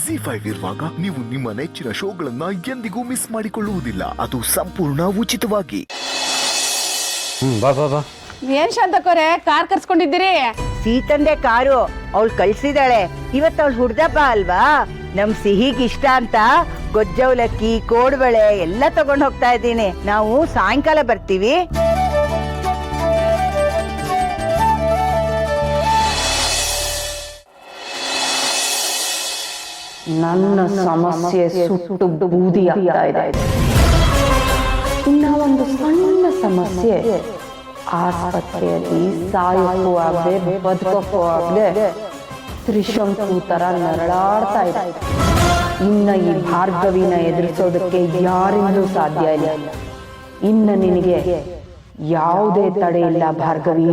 ZEE5 ಇರುವಾಗ ನೀವು ನಿಮ್ಮ ನೆಚ್ಚಿನ ಶೋಗಳನ್ನ ಎಂದಿಗೂ ಮಿಸ್ ಮಾಡಿಕೊಳ್ಳುವುದಿಲ್ಲ. ಅದು ಸಂಪೂರ್ಣ ಉಚಿತವಾಗಿ. ಬಾ ಬಾ ಬಾ. ಏನ್ ಶಾಂತಕೋರೆ ಕಾರ್ ಕರ್ಸ್ಕೊಂಡಿದ್ದೀರಿ? ಸೀತಂದೆ ಕಾರು ಅವಳು ಕಳ್ಸಿದಾಳೆ. ಇವತ್ತು ಅವಳು ಹುಡ್ದಪ್ಪ ಅಲ್ವಾ, ನಮ್ ಸಿಹಿಗ್ ಇಷ್ಟ ಅಂತ ಗೊಜ್ಜವಲಕ್ಕಿ ಕೋಡ್ಬಳೆ ಎಲ್ಲ ತಗೊಂಡ್ ಹೋಗ್ತಾ ಇದ್ದೀನಿ. ನಾವು ಸಾಯಂಕಾಲ ಬರ್ತೀವಿ. ನನ್ನ ಸಮಸ್ಯೆ ಸುಟ್ಟು ಬೂದಿ ಆಗ್ತಾ ಇದೆ. ಇನ್ನ ಒಂದು ಸಣ್ಣ ಸಮಸ್ಯೆ, ಆಸ್ಪತ್ರೆಯಲ್ಲಿ ಸಾಯೋಕ್ಕೂ ಆಗದೆ ಬದುಕೋಕ್ಕೂ ಆಗದೆ ತ್ರಿಶಂಕು ತರ ನರಳಾಡ್ತಾ ಇದೆ. ಇನ್ನ ಈ ಭಾರ್ಗವಿನ ಎದುರಿಸೋದಕ್ಕೆ ಯಾರಿಂದಲೂ ಸಾಧ್ಯ ಇಲ್ಲ. ಇನ್ನ ನಿನಗೆ ಯಾವುದೇ ತಡೆ ಇಲ್ಲ ಭಾರ್ಗವಿ.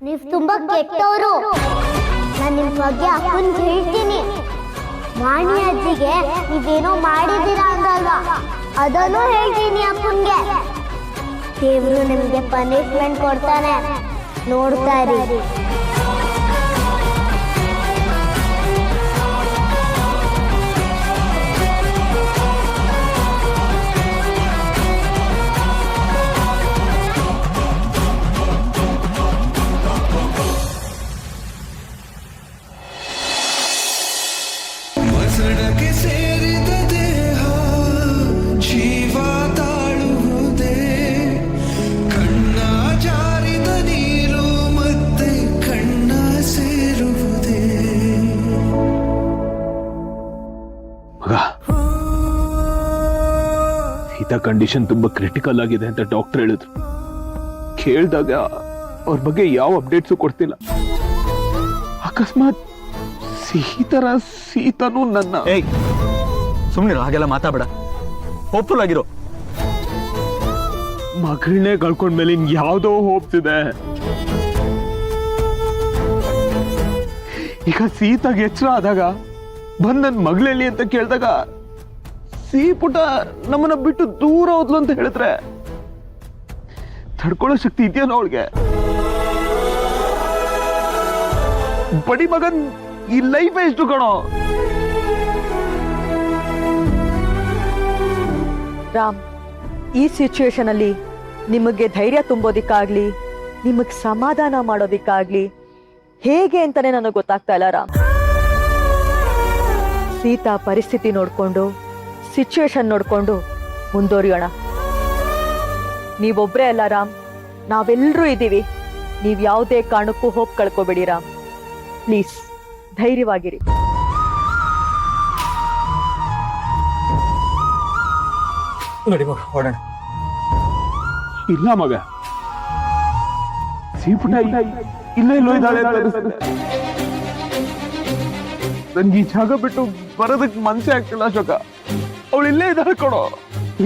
ನೀವು ತುಂಬಾ ಕೆಟ್ಟವರು. ನಾನು ನಿಮ್ ಬಗ್ಗೆ ಅಪ್ಪನ್ಗೆ ಹೇಳ್ತೀನಿ. ವಾಣಿ ಅಜ್ಜಿಗೆ ನೀವೇನೋ ಮಾಡಿದ್ದೀರಾ ಅಂದಲ್ವಾ, ಅದನ್ನು ಹೇಳ್ತೀನಿ ಅಪ್ಪನ್ಗೆ. ದೇವ್ರು ನಿಮ್ಗೆ ಪನಿಷ್ಮೆಂಟ್ ಕೊಡ್ತಾನೆ, ನೋಡ್ತಾ ಇರಿ. ಸೇರಿದ ದೇಹ ಜೀವ ತಾಳುವುದೇ, ಕಣ್ಣ ಜಾರಿದ ನೀರು ಮತ್ತೆ ಕಣ್ಣ ಸೇರುವುದೇ. ಮಗ, ಸೀತಾ ಕಂಡೀಷನ್ ತುಂಬಾ ಕ್ರಿಟಿಕಲ್ ಆಗಿದೆ ಅಂತ ಡಾಕ್ಟರ್ ಹೇಳಿದ್ರು. ಕೇಳಿದಾಗ ಅವ್ರ ಬಗ್ಗೆ ಯಾವ ಅಪ್ಡೇಟ್ಸು ಕೊಡ್ತಿಲ್ಲ. ಅಕಸ್ಮಾತ್ ಸಿಹಿತರ ಸೀತನು ನನ್ನ ಸುಮ್ಮನೆ ಹಾಗೆಲ್ಲ ಮಾತಾಡಬೇಡ, ಹೋಪ್ಫುಲ್ ಆಗಿರೋ. ಮಗಳನ್ನೇ ಕಳ್ಕೊಂಡ್ಮೇಲೆ ಇನ್ ಯಾವ್ದೋ ಹೋಪ್ಸ್ ಇದೆ. ಈಗ ಸೀತಾಗ ಎಚ್ಚರ ಆದಾಗ ಬಂದ್ ನನ್ ಮಗಳಲ್ಲಿ ಅಂತ ಕೇಳಿದಾಗ ಪುಟ ನಮ್ಮನ್ನ ಬಿಟ್ಟು ದೂರ ಹೋದ್ಲು ಅಂತ ಹೇಳಿದ್ರೆ ತಡ್ಕೊಳ್ಳೋ ಶಕ್ತಿ ಇದೆಯಲ್ಲ ಅವಳಿಗೆ? ಬಡಿ ಮಗನ್ ಈ ಲೈಫ್ ಎಷ್ಟು ಕಣೋ. ರಾಮ್, ಈ ಸಿಚುವೇಶನ್ ಅಲ್ಲಿ ನಿಮಗೆ ಧೈರ್ಯ ತುಂಬೋದಿಕ್ಕಾಗ್ಲಿ, ನಿಮಗ್ ಸಮಾಧಾನ ಮಾಡೋದಿಕ್ಕಾಗ್ಲಿ ಹೇಗೆ ಅಂತಾನೆ ನನಗೆ ಗೊತ್ತಾಗ್ತಾ ಇಲ್ಲ ರಾಮ್. ಸೀತಾ ಪರಿಸ್ಥಿತಿ ನೋಡ್ಕೊಂಡು, ಸಿಚುವೇಶನ್ ನೋಡ್ಕೊಂಡು ಮುಂದುವರಿಯೋಣ. ನೀವೊಬ್ರೇ ಅಲ್ಲ ರಾಮ್, ನಾವೆಲ್ಲರೂ ಇದ್ದೀವಿ. ನೀವ್ ಯಾವುದೇ ಕಾರಣಕ್ಕೂ ಹೋಪ್ ಕಳ್ಕೊಬೇಡಿ ರಾಮ್. ಪ್ಲೀಸ್ ಧೈರ್ಯವಾಗಿರಿ. ನೋಡಿ ಮಗ, ಹೊರಡೋಣ. ಇಲ್ಲ ಮಗ, ಸೀಪುಟ ಇಲ್ಲೇ ಇದ್ದಾಳೆ. ನನ್ಗೆ ಈ ಜಾಗ ಬಿಟ್ಟು ಬರೋದಕ್ಕೆ ಮನ್ಸೇ ಆಗ್ತಿಲ್ಲ ಅಶೋಕ. ಅವಳು ಇಲ್ಲೇ ಇದ್ದಾಳೆ ಕೊಡೋ,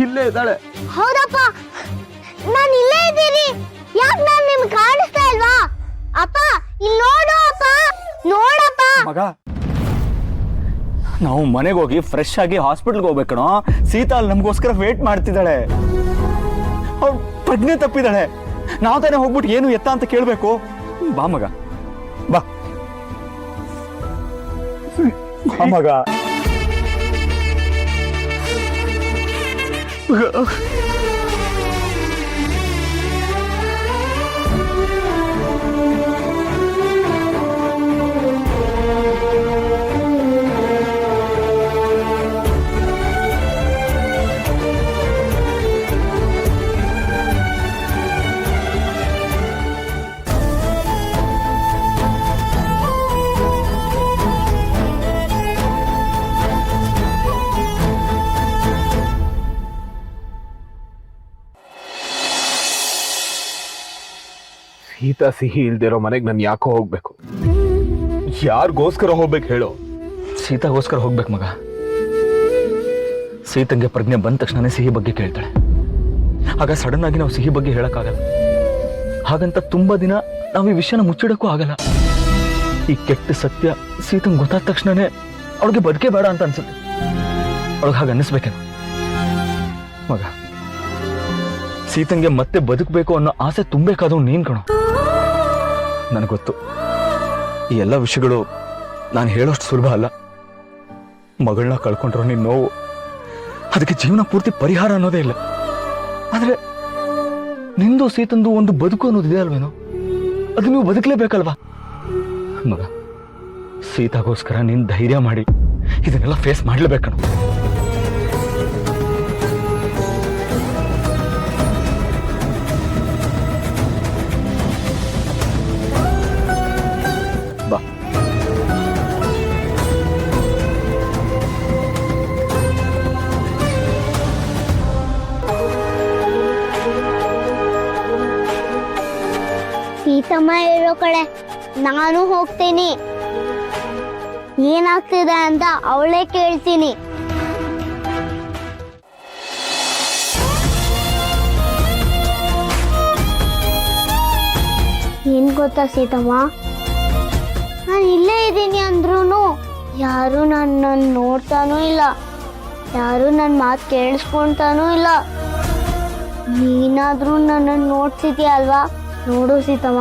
ಇಲ್ಲೇ ಇದ್ದಾಳೆ. ಹೌದಪ್ಪ, ನಾನು ಇಲ್ಲೇ ಇದ್ದೀನಿ. ಯಾಕೆ ನಾನು ನಿಮ್ಗೆ ಕಾಣಿಸ್ತಾ ಇಲ್ವಾ? ಅಪ್ಪ ಇಲ್ಲಿ ನೋಡು. ಅಪ್ಪ ನೋಡಪ್ಪ. ಮಗ, ನಾವು ಮನೆಗೆ ಹೋಗಿ ಫ್ರೆಶ್ ಆಗಿ ಹಾಸ್ಪಿಟಲ್ಗೆ ಹೋಗ್ಬೇಕಣೋ. ಸೀತಾ ಅಲ್ಲಿ ನಮಗೋಸ್ಕರ ವೇಟ್ ಮಾಡ್ತಿದ್ದಾಳೆ. ಅವ್ಳು ಪ್ರಜ್ಞೆ ತಪ್ಪಿದ್ದಾಳೆ. ನಾವು ತಾನೇ ಹೋಗ್ಬಿಟ್ಟು ಏನು ಎತ್ತ ಅಂತ ಕೇಳಬೇಕು. ಬಾ ಮಗ, ಬಾ ಮಗ. ಸೀತಾ ಸಿಹಿ ಇಲ್ದಿರೋ ಮನೆಗೆ ನಾನು ಯಾಕೋ ಹೋಗ್ಬೇಕು? ಯಾರಿಗೋಸ್ಕರ ಹೋಗ್ಬೇಕು ಹೇಳು? ಸೀತಾಗೋಸ್ಕರ ಹೋಗ್ಬೇಕು ಮಗ. ಸೀತಂಗೆ ಪ್ರಜ್ಞೆ ಬಂದ ತಕ್ಷಣನೇ ಸಿಹಿ ಬಗ್ಗೆ ಕೇಳ್ತಾಳೆ. ಆಗ ಸಡನ್ ಆಗಿ ನಾವು ಸಿಹಿ ಬಗ್ಗೆ ಹೇಳಕ್ಕಾಗಲ್ಲ. ಹಾಗಂತ ತುಂಬಾ ದಿನ ನಾವು ಈ ವಿಷಯನ ಮುಚ್ಚಿಡಕ್ಕೂ ಆಗಲ್ಲ. ಈ ಕೆಟ್ಟ ಸತ್ಯ ಸೀತಂಗೆ ಗೊತ್ತಾದ ತಕ್ಷಣನೇ ಅವಳಿಗೆ ಬದುಕೆ ಬೇಡ ಅಂತ ಅನ್ಸುತ್ತೆ. ಅವಳಿಗೆ ಹಾಗೆ ಅನ್ನಿಸ್ಬೇಕೇನೋ. ಮಗ, ಸೀತಂಗೆ ಮತ್ತೆ ಬದುಕಬೇಕು ಅನ್ನೋ ಆಸೆ ತುಂಬಬೇಕಾದವ್ ನೀನ್ ಕಣೋ. ನನಗೊತ್ತು, ಈ ಎಲ್ಲ ವಿಷಯಗಳು ನಾನು ಹೇಳೋಷ್ಟು ಸುಲಭ ಅಲ್ಲ. ಮಗಳನ್ನ ಕಳ್ಕೊಂಡ್ರು ನಿನ್ ನೋವು, ಅದಕ್ಕೆ ಜೀವನ ಪೂರ್ತಿ ಪರಿಹಾರ ಅನ್ನೋದೇ ಇಲ್ಲ. ಆದ್ರೆ ನಿಂದು ಸೀತಂದು ಒಂದು ಬದುಕು ಅನ್ನೋದಿದೆ ಅಲ್ವೇನೋ, ಅದು ನೀವು ಬದುಕಲೇಬೇಕಲ್ವಾ? ಮಗ, ಸೀತಾಗೋಸ್ಕರ ನೀನ್ ಧೈರ್ಯ ಮಾಡಿ ಇದನ್ನೆಲ್ಲ ಫೇಸ್ ಮಾಡ್ಲೇಬೇಕಣ್ಣ. ಬಾ. ಸೀತಮ್ಮ ಹೇಳೋ ಕಡೆ ನಾನು ಹೋಗ್ತೀನಿ. ಏನಾಗ್ತಿದೆ ಅಂತ ಅವಳೇ ಕೇಳ್ತೀನಿ. ಏನ್ ಗೊತ್ತಾ ಸೀತಮ್ಮ, ನಾನು ಇಲ್ಲೇ ಇದ್ದೀನಿ ಅಂದ್ರೂ ಯಾರು ನನ್ನನ್ನು ನೋಡ್ತಾನೂ ಇಲ್ಲ, ಯಾರು ನನ್ನ ಮಾತು ಕೇಳಿಸ್ಕೊಂತಾನೂ ಇಲ್ಲ. ನೀನಾದ್ರೂ ನನ್ನನ್ನು ನೋಡ್ಸಿದ್ಯಾ ಅಲ್ವಾ? ನೋಡು ಸೀತಮ್ಮ,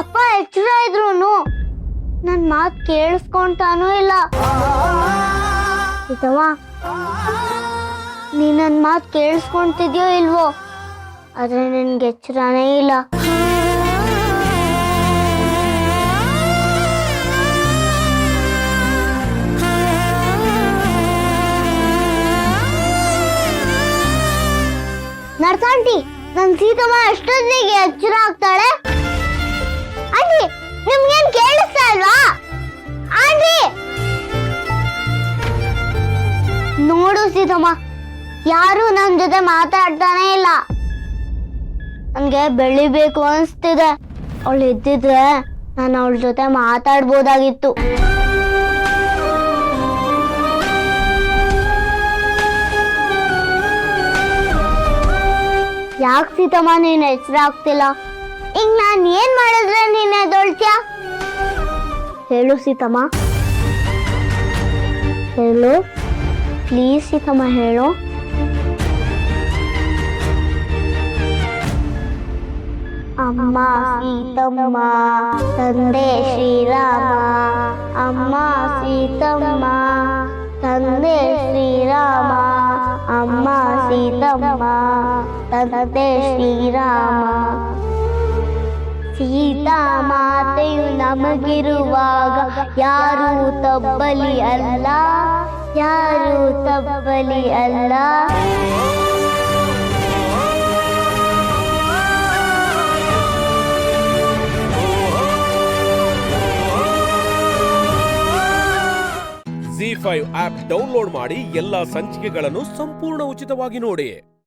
ಅಪ್ಪ ಎಚ್ಚರ ಇದ್ರು ನನ್ನ ಮಾತು ಕೇಳಿಸ್ಕೊಂತಾನೂ ಇಲ್ಲ. ಸೀತಮ್ಮ, ನೀ ನನ್ನ ಮಾತು ಕೇಳಿಸ್ಕೊಂತಿದ್ಯೋ ಇಲ್ವೋ, ಆದ್ರೆ ನನ್ಗೆ ಎಚ್ಚರನೇ ಇಲ್ಲ. ನರ್ಸಾಂಟಿ, ನನ್ ಸೀತಮ್ಮ ಎಷ್ಟೊತ್ತಿಗೆ ಎಚ್ಚರ ಆಗ್ತಾಳೆ? ಆಂಟಿ, ನಿಮ್ಗೇನ್ ಕೇಳಿಸ್ತಾ ಇಲ್ವಾ? ಆಂಟಿ, ನೋಡು ಸೀತಮ್ಮ, ಯಾರು ನನ್ ಜೊತೆ ಮಾತಾಡ್ತಾನೆ ಇಲ್ಲ. ನನ್ಗೆ ಬೆಳಿಬೇಕು ಅನ್ಸ್ತಿದೆ. ಅವಳು ಇದ್ದಿದ್ರೆ ನಾನು ಅವಳ ಜೊತೆ ಮಾತಾಡ್ಬೋದಾಗಿತ್ತು. ಯಾಕೆ ಸೀತಮ್ಮ ನೀನು ಎಚ್ಚರ ಆಗ್ತಿಲ್ಲ? ಈಗ ನಾನು ಏನ್ ಮಾಡಿದ್ರೆ ನೀನ್ ಎದ್ದೊಳ್ತೀಯ? ಹೇಳು ಸೀತಮ್ಮ, ಹೇಳು ಪ್ಲೀಸ್ ಸೀತಮ್ಮ, ಹೇಳು. ಅಮ್ಮ ಸೀತಮ್ಮ, ತಂದೆ ಶ್ರೀರಾಮ. ಅಮ್ಮ ಸೀತಮ್ಮ, ತಂದೆ ಶ್ರೀರಾಮ. ಅಮ್ಮ ಸೀತಮ್ಮ, ತಂದೆ ಶ್ರೀರಾಮ. ಸೀತಾ ಮಾತೆಯು ನಮಗಿರುವಾಗ ಯಾರು ತಬ್ಬಲಿ ಅಲ್ಲ, ಯಾರು ತಬ್ಬಲಿ ಅಲ್ಲ. ZEE5 ಆಪ್ ಡೌನ್ಲೋಡ್ ಮಾಡಿ ಎಲ್ಲಾ ಸಂಚಿಕೆಗಳನ್ನು ಸಂಪೂರ್ಣ ಉಚಿತವಾಗಿ ನೋಡಿ.